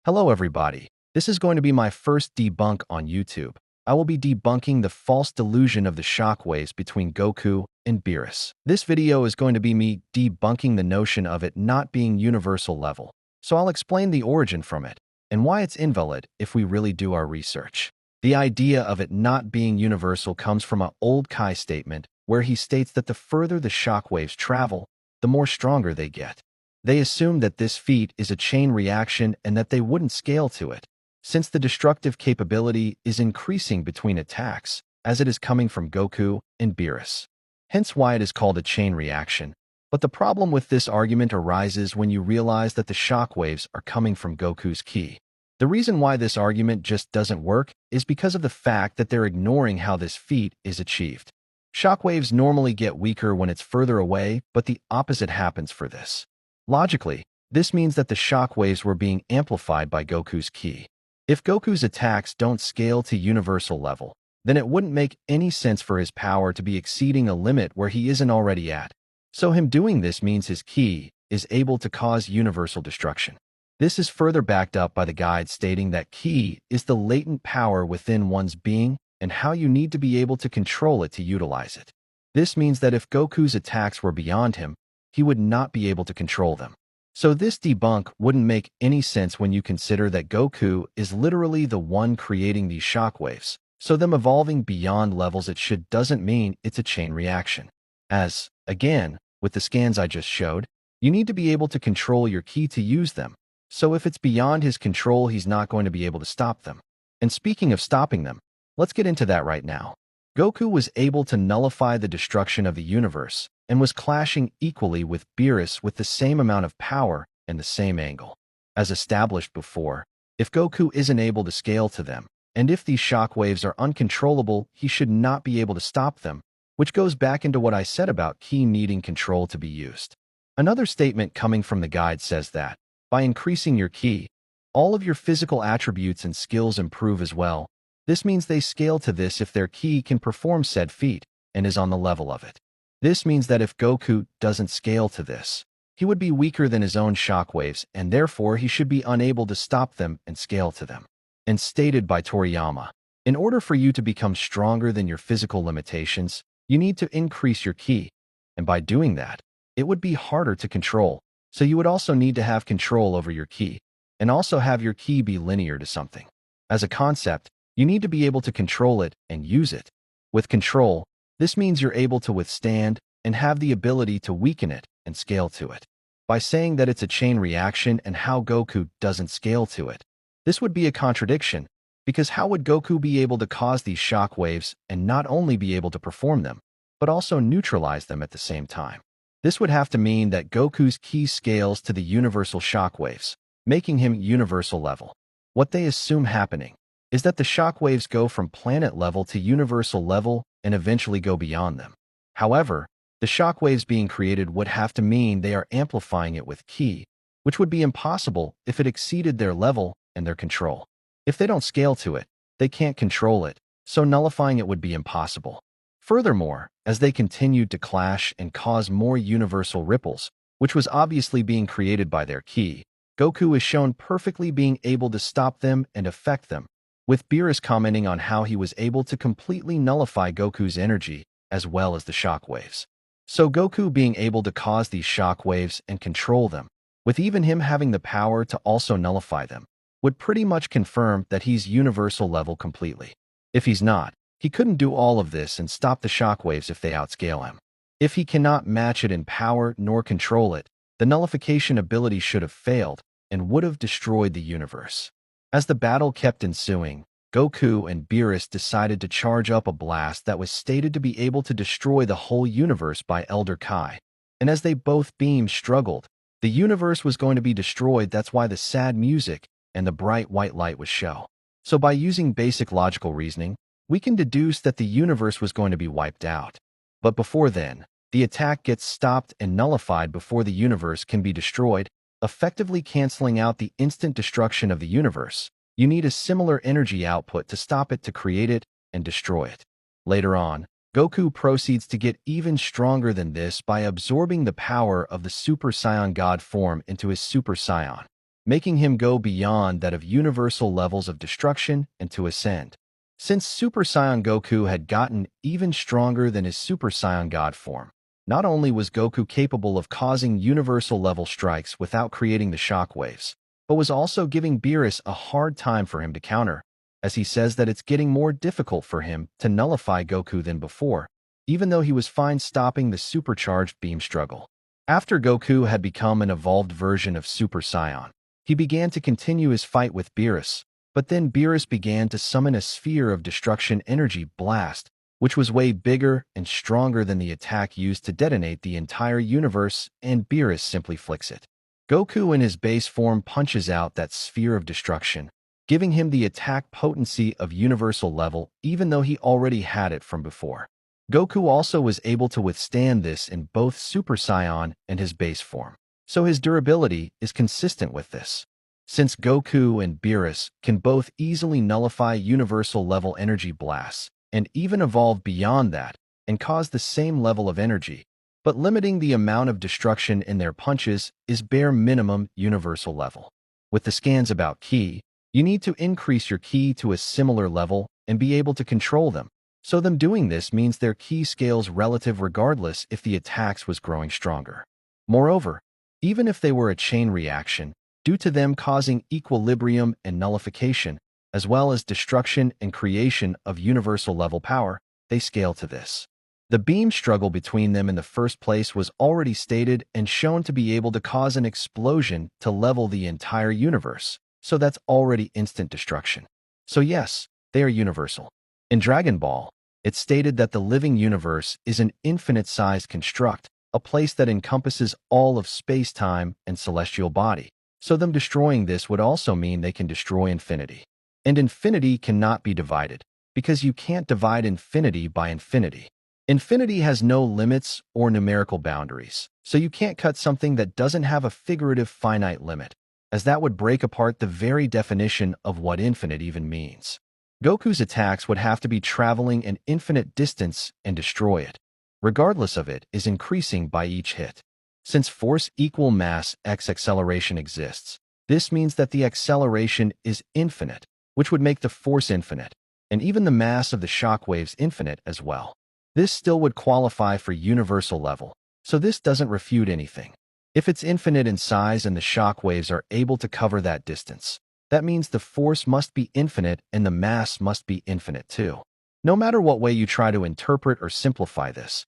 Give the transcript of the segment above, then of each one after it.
Hello everybody. This is going to be my first debunk on YouTube. I will be debunking the false delusion of the shockwaves between Goku and Beerus. This video is going to be me debunking the notion of it not being universal level. So I'll explain the origin from it and why it's invalid if we really do our research. The idea of it not being universal comes from an old Kai statement where he states that the further the shockwaves travel, the more stronger they get. They assume that this feat is a chain reaction and that they wouldn't scale to it, since the destructive capability is increasing between attacks, as it is coming from Goku and Beerus. Hence why it is called a chain reaction. But the problem with this argument arises when you realize that the shockwaves are coming from Goku's ki. The reason why this argument just doesn't work is because of the fact that they're ignoring how this feat is achieved. Shockwaves normally get weaker when it's further away, but the opposite happens for this. Logically, this means that the shockwaves were being amplified by Goku's ki. If Goku's attacks don't scale to universal level, then it wouldn't make any sense for his power to be exceeding a limit where he isn't already at. So him doing this means his ki is able to cause universal destruction. This is further backed up by the guide stating that ki is the latent power within one's being and how you need to be able to control it to utilize it. This means that if Goku's attacks were beyond him, he would not be able to control them. So this debunk wouldn't make any sense when you consider that Goku is literally the one creating these shockwaves. So them evolving beyond levels it should doesn't mean it's a chain reaction. As, again, with the scans I just showed, you need to be able to control your ki to use them. So if it's beyond his control, he's not going to be able to stop them. And speaking of stopping them, let's get into that right now. Goku was able to nullify the destruction of the universe and was clashing equally with Beerus with the same amount of power and the same angle. As established before, if Goku isn't able to scale to them, and if these shockwaves are uncontrollable, he should not be able to stop them, which goes back into what I said about ki needing control to be used. Another statement coming from the guide says that, by increasing your ki, all of your physical attributes and skills improve as well. This means they scale to this if their ki can perform said feat and is on the level of it. This means that if Goku doesn't scale to this, he would be weaker than his own shockwaves and therefore he should be unable to stop them and scale to them. And stated by Toriyama, in order for you to become stronger than your physical limitations, you need to increase your ki, and by doing that, it would be harder to control, so you would also need to have control over your ki, and also have your ki be linear to something. As a concept, you need to be able to control it and use it. With control, this means you're able to withstand and have the ability to weaken it and scale to it. By saying that it's a chain reaction and how Goku doesn't scale to it, this would be a contradiction, because how would Goku be able to cause these shockwaves and not only be able to perform them, but also neutralize them at the same time? This would have to mean that Goku's ki scales to the universal shockwaves, making him universal level. What they assume happening is that the shockwaves go from planet level to universal level and eventually go beyond them. However, the shockwaves being created would have to mean they are amplifying it with ki, which would be impossible if it exceeded their level and their control. If they don't scale to it, they can't control it, so nullifying it would be impossible. Furthermore, as they continued to clash and cause more universal ripples, which was obviously being created by their ki, Goku is shown perfectly being able to stop them and affect them, with Beerus commenting on how he was able to completely nullify Goku's energy as well as the shockwaves. So Goku being able to cause these shockwaves and control them, with even him having the power to also nullify them, would pretty much confirm that he's universal level completely. If he's not, he couldn't do all of this and stop the shockwaves if they outscale him. If he cannot match it in power nor control it, the nullification ability should have failed and would have destroyed the universe. As the battle kept ensuing, Goku and Beerus decided to charge up a blast that was stated to be able to destroy the whole universe by Elder Kai. And as they both beams struggled, the universe was going to be destroyed. That's why the sad music and the bright white light was shown. So by using basic logical reasoning, we can deduce that the universe was going to be wiped out. But before then, the attack gets stopped and nullified before the universe can be destroyed, effectively canceling out the instant destruction of the universe. You need a similar energy output to stop it to create it and destroy it. Later on, Goku proceeds to get even stronger than this by absorbing the power of the Super Saiyan God form into his Super Saiyan. making him go beyond that of universal levels of destruction and to ascend. Since Super Saiyan Goku had gotten even stronger than his Super Saiyan God form, not only was Goku capable of causing universal-level strikes without creating the shockwaves, but was also giving Beerus a hard time for him to counter, as he says that it's getting more difficult for him to nullify Goku than before, even though he was fine stopping the supercharged beam struggle. After Goku had become an evolved version of Super Saiyan, he began to continue his fight with Beerus, but then Beerus began to summon a sphere of destruction energy blast, which was way bigger and stronger than the attack used to detonate the entire universe, and Beerus simply flicks it. Goku in his base form punches out that sphere of destruction, giving him the attack potency of universal level even though he already had it from before. Goku also was able to withstand this in both Super Saiyan and his base form, so his durability is consistent with this. Since Goku and Beerus can both easily nullify universal level energy blasts, and even evolve beyond that and cause the same level of energy, but limiting the amount of destruction in their punches is bare minimum universal level. With the scans about ki, you need to increase your ki to a similar level and be able to control them, so them doing this means their ki scales relative regardless if the attacks was growing stronger. Moreover, even if they were a chain reaction, due to them causing equilibrium and nullification, as well as destruction and creation of universal level power, they scale to this. The beam struggle between them in the first place was already stated and shown to be able to cause an explosion to level the entire universe, so that's already instant destruction. So yes, they are universal. In Dragon Ball, it's stated that the living universe is an infinite-sized construct, a place that encompasses all of space-time and celestial body, so them destroying this would also mean they can destroy infinity. And infinity cannot be divided, because you can't divide infinity by infinity. Infinity has no limits or numerical boundaries, so you can't cut something that doesn't have a figurative finite limit, as that would break apart the very definition of what infinite even means. Goku's attacks would have to be traveling an infinite distance and destroy it, regardless of it is increasing by each hit. Since force equal mass x acceleration exists, this means that the acceleration is infinite, which would make the force infinite, and even the mass of the shockwaves infinite as well. This still would qualify for universal level, so this doesn't refute anything. If it's infinite in size and the shockwaves are able to cover that distance, that means the force must be infinite and the mass must be infinite too. No matter what way you try to interpret or simplify this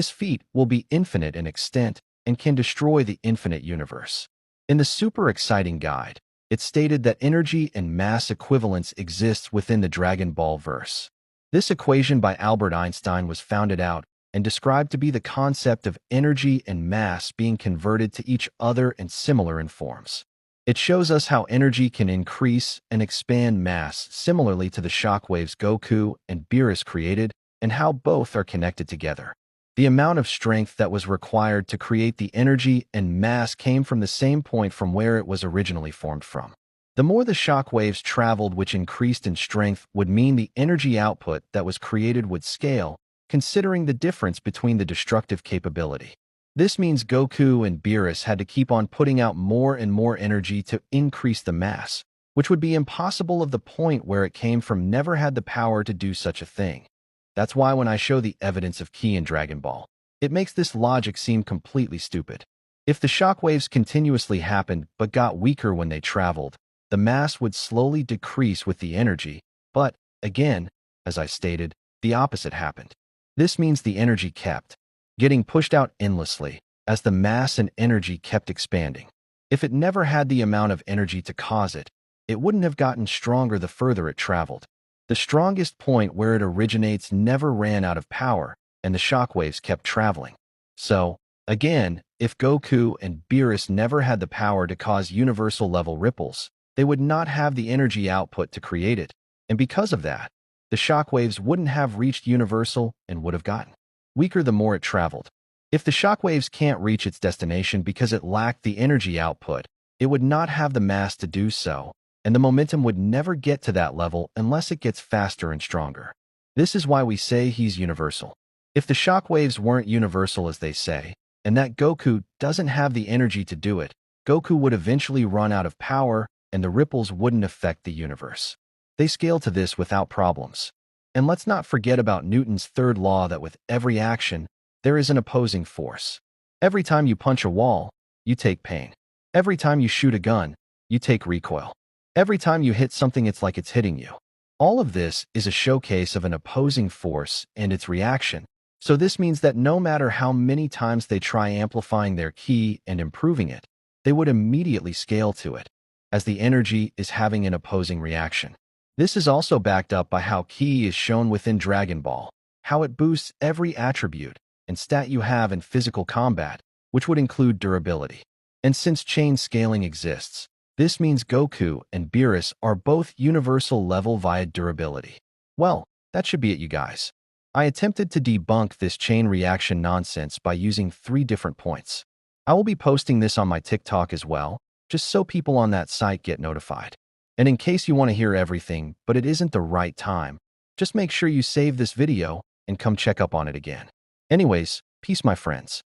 feat will be infinite in extent and can destroy the infinite universe. In the super exciting guide, it's stated that energy and mass equivalence exists within the Dragon Ball verse. This equation by Albert Einstein was founded out and described to be the concept of energy and mass being converted to each other and similar in forms. It shows us how energy can increase and expand mass similarly to the shockwaves Goku and Beerus created and how both are connected together. The amount of strength that was required to create the energy and mass came from the same point from where it was originally formed from. The more the shockwaves traveled which increased in strength would mean the energy output that was created would scale, considering the difference between the destructive capability. This means Goku and Beerus had to keep on putting out more and more energy to increase the mass, which would be impossible of the point where it came from never had the power to do such a thing. That's why when I show the evidence of ki in Dragon Ball, it makes this logic seem completely stupid. If the shockwaves continuously happened but got weaker when they traveled, the mass would slowly decrease with the energy, but, again, as I stated, the opposite happened. This means the energy kept getting pushed out endlessly, as the mass and energy kept expanding. If it never had the amount of energy to cause it, it wouldn't have gotten stronger the further it traveled. The strongest point where it originates never ran out of power, and the shockwaves kept traveling. So, again, if Goku and Beerus never had the power to cause universal level ripples, they would not have the energy output to create it, and because of that, the shockwaves wouldn't have reached universal and would have gotten weaker the more it traveled. If the shockwaves can't reach its destination because it lacked the energy output, it would not have the mass to do so, and the momentum would never get to that level unless it gets faster and stronger. This is why we say he's universal. If the shockwaves weren't universal as they say, and that Goku doesn't have the energy to do it, Goku would eventually run out of power and the ripples wouldn't affect the universe. They scale to this without problems. And let's not forget about Newton's third law that with every action, there is an opposing force. Every time you punch a wall, you take pain. Every time you shoot a gun, you take recoil. Every time you hit something, it's like it's hitting you. All of this is a showcase of an opposing force and its reaction. So this means that no matter how many times they try amplifying their ki and improving it, they would immediately scale to it, as the energy is having an opposing reaction. This is also backed up by how ki is shown within Dragon Ball, how it boosts every attribute and stat you have in physical combat, which would include durability. And since chain scaling exists, this means Goku and Beerus are both universal level via durability. Well, that should be it, you guys. I attempted to debunk this chain reaction nonsense by using 3 different points. I will be posting this on my TikTok as well, just so people on that site get notified. And in case you want to hear everything, but it isn't the right time, just make sure you save this video and come check up on it again. Anyways, peace my friends.